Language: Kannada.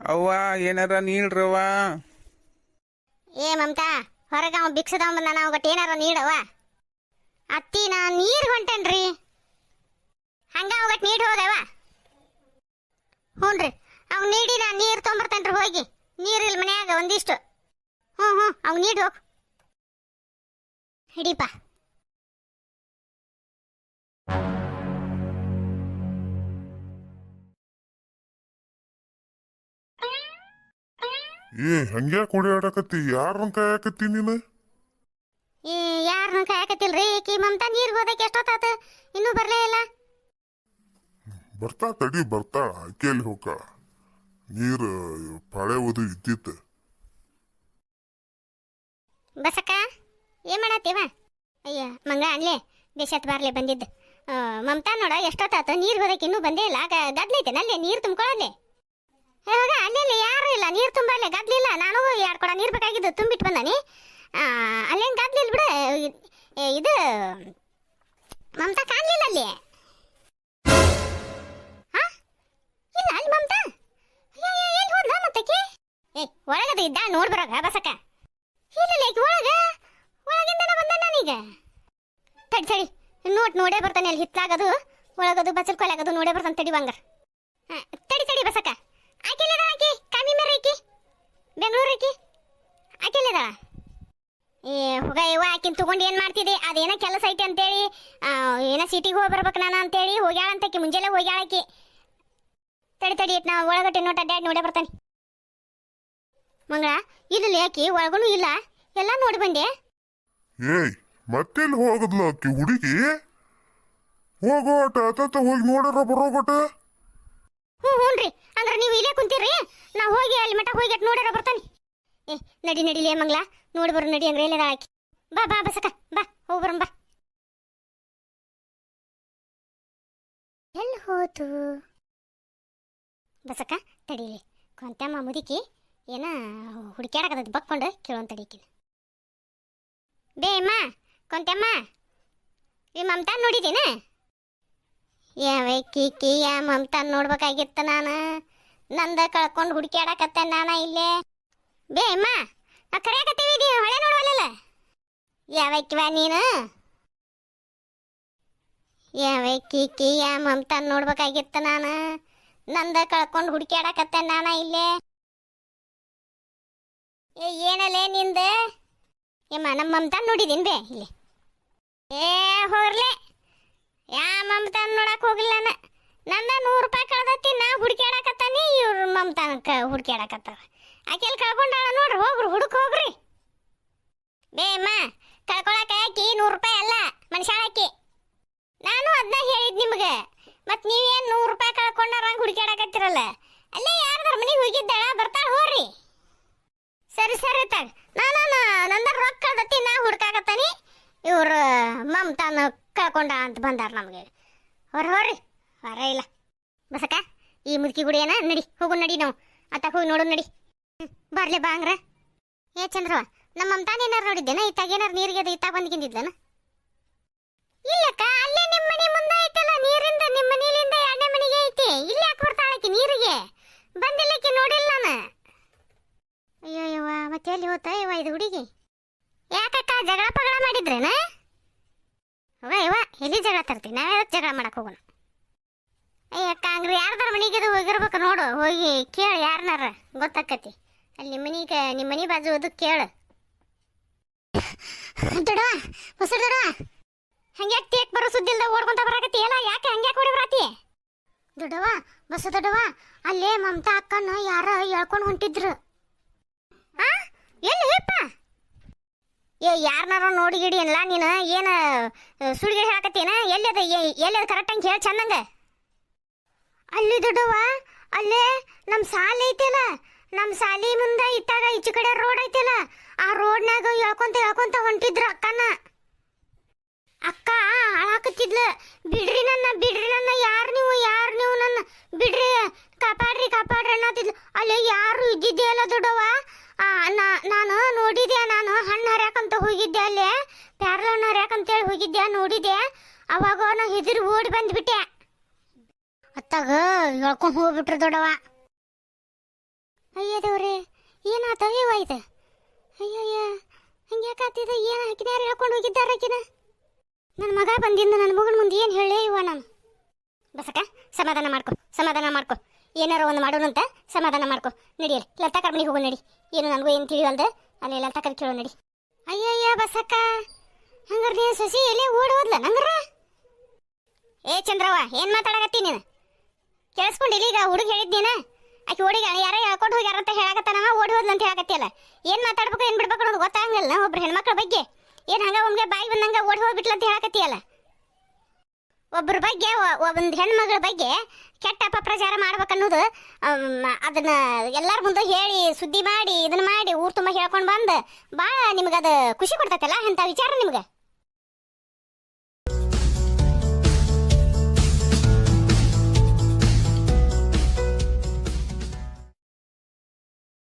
ಅವ್ವ ಏನಾರ ನೀಡ್ರವ್ವ. ಏ ಮಮತಾ, ಹೊರಗ ಅವ ಭಿಕ್ಷದವಂಬ ನಾವು ಒಟ್ಟು ಏನಾರ ನೀಡವ. ಅತ್ತಿ ನಾ ನೀರು ಹೊಂಟೇನ್ರಿ, ಹಂಗ ಅವಗಟ್ಟು ನೀಡಿ ಹೋಗವ. ಹ್ಞೂ ರೀ, ಅವ್ ನೀಡಿ ನಾ ನೀರು ತೊಗೊಂಬರ್ತೇನ್ರಿ ಹೋಗಿ. ನೀರಿಲ್ಲ ಮನ್ಯಾಗ ಒಂದಿಷ್ಟು. ಹ್ಞೂ ಅವ್ ನೀಡಿ ಹೋಗು. ಹಿಡಿಪ. ಹಂಗ್ಯಾಕೆ ಓಡಾಡಕತ್ತಿ? ಯಾರನ್ನ ಕಾಯಕತ್ತಿ ನೀನು? ಯಾರನ್ನ ಕಾಯಕತ್ತಿಲ್ರಿ. ಈಕಿ ಮಮತಾ ನೀರು ಹೋದಕ್ಕೆ ಎಷ್ಟೊತ್ತಾತ, ಇನ್ನೂ ಬರ್ಲೇ ಇಲ್ಲ. ಬರ್ತಾ ತಡಿ, ಬರ್ತಾಳ. ಆಕೆಯಲ್ಲಿ ಹೋಗಾಳ. ನೀರು ಪಾಳೆ ಓದು ಇದ್ದಿತ್ತು. ಬಸಕ್ಕ, ಏನ್ ಮಾಡತ್ತೀವ? ಅಯ್ಯ ಮಂಗ ಅನ್ಲೇ ಬೇಷತ್ ಬಾರ್ಲೆ ಬಂದಿದ್ದು. ಮಮತಾ ನೋಡ ಎಷ್ಟೊತ್ತಾತ, ನೀರು ಹೋದಕ್ಕೆ ಇನ್ನೂ ಬಂದೇ ಇಲ್ಲ. ಗದ್ಲೈತೇನ ಅಲ್ಲೇ ನೀರು ತುಂಬ್ಕೊಳ್ಳಲ್ಲಿ? ಹೋಗ ಅಲ್ಲೆಲ್ಲಿ ಯಾರು ಇಲ್ಲ, ನೀರು ತುಂಬಲ್ಲೇ ಗದ್ಲಿಲ್ಲ. ನಾನು 2 ಕೊಡ ನೀರು ಬೇಕಾಗಿದ್ದು ತುಂಬಿಟ್ಟು ಬಂದಾನಿ. ಅಲ್ಲೇನು ಗದ್ಲಿಲ್ಲ ಬಿಡು. ಇದು ಮಮತಾ ಕಾಣಲಿಲ್ಲ ಅಲ್ಲಿ. ಹಾ ಇಲ್ಲ ಅಲ್ಲಿ ಮಮತಾ. ಎಲ್ಲಿ ಹೋದ್ಲ ಮತ್ತಕ್ಕೆ? ಒಳಗದ ಇದ್ದ ನೋಡ್ ಬರೋಗ ಬಸಕ್ಕ. ಇಲ್ಲ ಒಳಗಿಂದನ ಬಂದ ನಾನೀಗ. ತಡಿ ನೋಡೇ ಬರ್ತಾನೆ. ಅಲ್ಲಿ ಹಿತ್ಲಾಗದು ಒಳಗದು ಬಚ್ಚಲ್ ಕೊಲಾಗದು ನೋಡೇ ಬರ್ತಾನೆ. ತಡಿ ಬಂಗಾರ. ತಡಿ ಬಸಕ್ಕ. ಆಕೆಲ್ಲದ ಆಕಿ ಕಾಮಿ ಮೇರೆ ಆಕಿ ಬೆಂಗಳೂರು ಆಕಿ ಆಕೆಲ್ಲದ. ಹೋಗ ಇವ ಆಕಿನ ತಗೊಂಡು ಏನು ಮಾಡ್ತಿದ್ದೆ? ಅದೇನೋ ಕೆಲಸ ಐತೆ ಅಂತೇಳಿ ಏನೋ ಸಿಟಿಗೆ ಹೋಗಿ ಬರ್ಬೇಕು ನಾನು ಅಂತೇಳಿ ಹೋಗ್ಯಾಳಂತಕಿ. ಮುಂಜಾನೆ ಹೋಗ್ಯಾಳಕಿ. ತಡಿ ನಾ ಒಳಗಟ್ಟೆ ನೋಟ ಡ್ಯಾಡ್ ನೋಡೇ ಬರ್ತಾನೆ. ಮಂಗಳ ಇಲ್ಲಿ ಆಕಿ ಒಳಗೂ ಇಲ್ಲ, ಎಲ್ಲ ನೋಡಿ ಬಂದೆ. ಮತ್ತೆಲ್ಲಿ ಹೋಗದ್ಲ ಆಕಿ ಹುಡುಗಿ? ಹೋಗೋಟ ಹೋಗಿ ನೋಡರ ಬರೋಗೋಟ. ಹ್ಞೂನ್ರಿ, ಅಂದ್ರೆ ನೀವು ಇಲ್ಲೇ ಕುಂತೀರಿ. ನಾ ಹೋಗಿ ಅಲ್ಲಿ ಮಠ ಹೋಗಿ ನೋಡ್ಯಾರ ಬರ್ತಾನೆ. ನಡಿಲೇ ಮಂಗ್ಲ, ನೋಡಿ ಬರು ನಡಿ. ಅಂದ್ರೆ ಎಲ್ಲದ ಆಕಿ. ಬಾ ಬಸಕ್ಕ ಬಾ, ಹೋಗಿ ಬರೋಣ ಬಾ. ಎಲ್ಲಿ ಹೋತು ಬಸಕ್ಕ? ತಡೀಲಿ, ಕೊಂತಮ್ಮ ಮುದುಕಿ ಏನ ಹುಡುಕ್ಯಾಡಕದ ಬಕ್ಕೊಂಡು ಕೇಳೋನ್ ತಡೀಕಿನ. ಬೇಮ್ಮ ಕೊಂತಮ್ಮ, ಈ ಮಮತಾ ನೋಡಿದ್ದೀನ? ಯಾವಕ್ಕಿ ಮಮತಾ ನೋಡ್ಬೇಕಾಗಿತ್ತು ನಾನು. ನಂದ ಕಳ್ಕೊಂಡು ಹುಡುಕ್ಯಾಡಕತ್ತೆ ನಾನ ಇಲ್ಲೇ. ಬೇಮ್ಮ ನಾ ಕರೆಯಕತ್ತೀವಿ, ಹೊಳೆ ನೋಡುವಲ್ಲ. ಯಾವಕ್ಕಿವ ನೀನು? ಯಾವಕ್ಕಿ ಮಮತಾ ನೋಡ್ಬೇಕಾಗಿತ್ತು ನಾನು. ನಂದ ಕಳ್ಕೊಂಡು ಹುಡುಕ್ಯಾಡಕತ್ತೆ ನಾನ ಇಲ್ಲೇ. ಏನಲ್ಲೇ ನಿಂದ? ಏಮ್ಮ ನಮ್ಮ ಮಮತಾ ನೋಡಿದೀನಿ ಬೇ ಇಲ್ಲಿ. ಹೋಗ್ರಲೇ, ಯಾ ಮಮತಾ ನೋಡಕ್ ಹೋಗಿಲ್ಲ ನಾನು. ನಂದ 100 ರೂಪಾಯಿ ಕಳ್ದತ್ತಿ, ನಾ ಹುಡುಕ್ಯಾಡಕತ್ತಾನಿ. ಇವ್ರ ಮಮತಾನ ಹುಡುಕ್ಯಾಡಕತ್ತಾರ. ಆಕೆಲ್ಲಿ ಕಳ್ಕೊಂಡಾಳ ನೋಡ್ರಿ. ಹುಡುಕ್ ಹೋಗ್ರಿ. ಬೇಮ್ಮ ಕಳ್ಕೊಳಕ ಆಕಿ 100 ರೂಪಾಯಿ ಅಲ್ಲ, ಮನುಷ್ಯಾಳ ಆಕಿ. ನಾನು ಅದನ್ನ ಹೇಳಿದ್ ನಿಮ್ಗೆ. ಮತ್ ನೀವೇನು 100 ರೂಪಾಯಿ ಕಳ್ಕೊಂಡಾರಂಗೆ ಹುಡುಕ್ಯಾಡಕತ್ತಿರಲ್ಲ. ಅಲ್ಲೇ ಯಾರ್ದಾರ ಮನೆಗೆ ಹೋಗಿದ್ದಾಳ, ಬರ್ತಾಳ ಹೋಗ್ರಿ. ಸರಿ ತಗ, ನಂದ ರೊಕ್ಕ ಕಳ್ದತ್ತಿ, ನಾ ಹುಡ್ಕಾಕತ್ತಾನಿ. ಇವ್ರ ಮಮತಾನ ಕಳ್ಕೊಂಡ ಅಂತ ಬಂದಾರ ನಮಗೆ. ಹೋಗ್ರಿ ಹೊರ ಇಲ್ಲ. ಬಸಕ್ಕ, ಈ ಮುದುಕಿ ಗುಡಿ ಏನ? ನಡಿ ಹೋಗು, ನಡಿ ನಾವು ಅತ್ತಾಗ ಹೋಗಿ ನೋಡು. ನಡಿ ಬರ್ಲಿ ಬಾ ಹಂಗ್ರ. ಚಂದ್ರವ, ನಮ್ಮ ಮಮತಾನ ಏನಾರು ನೋಡಿದ್ದೇನ? ಇತ್ತಾಗ ಏನಾರು ನೀರಿಗೆ ಅದು ಇತ್ತಾಗ ಬಂದ್ಕಿಂದಿದ್ಲನ? ಇಲ್ಲಕ್ಕ, ಅಲ್ಲೇ ನಿಮ್ಮ ಮನೆ ಮುಂದೆ ಐತಲ್ಲ ನೀರಿಂದ. ನಿಮ್ಮ ಮನೆಯಿಂದ 2ನೇ ಮನೆಗೆ ಐತಿ. ಇಲ್ಲಿ ಯಾಕೆ ಬರ್ತಾಳಕಿ ನೀರಿಗೆ? ಬಂದಿಲ್ಲಕ್ಕೆ ನೋಡಿಲ್ಲ ನಾನು. ಅಯ್ಯೋ ಮತ್ತೆ ಎಲ್ಲಿ ಹೋತ ಇದು ಹುಡುಗಿ? ಯಾಕಕ್ಕ ಜಗಳ ಪಗಳ ಮಾಡಿದ್ರೇನ? ಎಲ್ಲಿ ಜಗಳ ತರ್ತೀನಿ? ನಾವೇ ಜಗಳ ಮಾಡಕ್ ಹೋಗೋಣ. ಅಯ್ಯಕ್ಕ, ಹಂಗ್ರಿ ಯಾರ್ದಾರ ಮನೆಗೆ ಹೋಗಿರ್ಬೇಕು ನೋಡು. ಹೋಗಿ ಕೇಳು, ಯಾರನಾರ ಗೊತ್ತಾಕತಿ. ಅಲ್ಲಿ ನಿಮ್ಮ ಮನೆ ಬಾಜು ಅದಕ್ಕೆ ಕೇಳು. ದೊಡವ ಹೊಸರು ದೊಡವ, ಹಂಗ್ಯಾಕೆ ತೇಕ್ ಬರೋ ಸುದ್ದಿಲ್ದ ಓಡ್ಕೊಂತ ಬರಾಕತ್ತಿ? ಎಲ್ಲ ಯಾಕೆ ಹಂಗ್ಯಾಕೆ ಓಡಿ ಬರಾತಿ? ದೊಡವ ಅಲ್ಲೇ ಮಮತಾ ಅಕ್ಕನ ಯಾರ ಹೇಳ್ಕೊಂಡು ಹೊಂಟಿದ್ರು. ಎಲ್ಲಿಪ್ಪ? ಯಾರನಾರ ನೋಡಿ ಗಿಡಿ ಅಲ್ಲ ನೀನು? ಏನು ಸುಳ್ಗಿಡಿ ಹೇಳಕತ್ತೀನ? ಎಲ್ಲದ ಕರೆಕ್ಟಂಗೆ ಹೇಳಿ ಚಂದಂಗ. ಅಲ್ಲಿ ದೊಡ್ಡವ, ಅಲ್ಲೇ ನಮ್ಮ ಸಾಲ ಐತಲ್ಲ, ನಮ್ಮ ಸಾಲಿ ಮುಂದೆ ಇತ್ತಾಗ ಈಚೆ ಕಡೆ ರೋಡ್ ಐತಲ್ಲ, ಆ ರೋಡ್ನಾಗ ಹೇಳ್ಕೊಂತ ಹೊಂಟಿದ್ರು ಅಕ್ಕನ. ಅಕ್ಕ ಅಳಾಕತ್ತಿದ್ಲ, ಬಿಡ್ರಿ ನನ್ನ, ಯಾರು ನೀವು ನನ್ನ ಬಿಡ್ರಿ, ಕಾಪಾಡ್ರಿ ಅನ್ನತ್ತಿದ್ಲು. ಅಲ್ಲಿ ಯಾರು ಇದ್ದಿದ್ದೆ ಅಲ್ಲ ದೊಡ್ಡವ. ನಾನು ನೋಡಿದ್ದೆ. ನಾನು ಹಣ್ಣು ಹರ್ಯಾಕಂತ ಹೋಗಿದ್ದೆ, ಅಲ್ಲೇ ಪ್ಯಾರ್ಲ ಹಣ್ಣು ಹರ್ಯಾಕಂತೇಳಿ ಹೋಗಿದ್ದೆ, ನೋಡಿದ್ದೆ. ಅವಾಗ ನಾ ಹೆದರಿ ಓಡಿ ಬಂದ್ಬಿಟ್ಟೆ. ಅತ್ತಾಗ ಹೇಳ್ಕೊಂಡು ಹೋಗ್ಬಿಟ್ರು ದೊಡ್ಡವ. ಅಯ್ಯ ದೇವ್ರೆ ಏನಾತವ್ಯವ ಇದು ಅಯ್ಯಯ್ಯ ಹಂಗ್ಯಾಕಾತಿದ ಏನು ಹಾಕಿನ ಯಾರು ಹೇಳ್ಕೊಂಡು ಹೋಗಿದ್ದಾರ ಆಕಿನ ನನ್ನ ಮಗ ಬಂದಿಂದ ನನ್ನ ಮಗನ ಮುಂದೆ ಏನು ಹೇಳೇ ಇವ ನಾನು ಬಸಕ ಸಮಾಧಾನ ಮಾಡ್ಕೊ ಏನಾರ ಒಂದು ಮಾಡೋಣಂತ ಸಮಾಧಾನ ಮಾಡ್ಕೊ ನಡಿಯರಿ ಲತಾ ಕರ್ಮನಿಗೆ ಹೋಗು ನಡಿ ಏನು ನನಗೂ ಏನು ತಿಳಿವಲ್ದು ಅಲ್ಲಿ ಲತಾ ಕರ್ ಕೇಳೋ ನಡಿ ಅಯ್ಯಯ್ಯ ಬಸಕ್ಕ ಹಂಗಾರ ನೀನು ಸಸಿ ಎಲ್ಲಿ ಓಡಿ ಹೋದ್ಲ ನಂಗರ ಏ ಚಂದ್ರವ್ವ ಏನು ಮಾತಾಡಕತ್ತಿ ನೀನು ಕೇಳಿಸ್ಕೊಂಡಿಲ್ಲ ಈಗ ಹುಡುಗ ಹೇಳಿದ್ದೀನ ಆಕೆ ಹುಡುಗ ಯಾರ ಹೇಳ್ಕೊಂಡು ಹೋಗ್ಯಾರ ಅಂತ ಹೇಳಕತ್ತಾನವ ಓಡಿ ಹೋದ್ಲ ಅಂತ ಹೇಳಕತ್ತಿಯಲ್ಲ ಏನು ಮಾತಾಡ್ಬೇಕು ಏನು ಬಿಡ್ಬೇಕು ಅನ್ನೋದು ಗೊತ್ತಾಗಂಗಿಲ್ಲ ಒಬ್ರು ಹೆಣ್ಮಕ್ಳ ಬಗ್ಗೆ ಏನು ಹಂಗ ಒಮ್ಗೆ ಬಾಯಿ ಬಂದಂಗ ಓಡಿ ಹೋಗ್ಬಿಟ್ಲ ಅಂತ ಹೇಳಕತ್ತಿಯಲ್ಲ ಒಬ್ಬರ ಬಗ್ಗೆ ಒಂದು ಹೆಣ್ಮಗಳ ಬಗ್ಗೆ ಕೆಟ್ಟ ಅಪಪ್ರಚಾರ ಮಾಡ್ಬೇಕನ್ನೋದು ಅದನ್ನ ಎಲ್ಲರ ಮುಂದೆ ಹೇಳಿ ಸುದ್ದಿ ಮಾಡಿ ಇದನ್ನ ಮಾಡಿ ಊರು ತುಂಬ ಹೇಳ್ಕೊಂಡು ಬಂದು ಭಾಳ ನಿಮ್ಗೆ ಅದು ಖುಷಿ ಕೊಡ್ತೈತಲ್ಲ ಅಂತ ವಿಚಾರ ನಿಮ್ಗೆ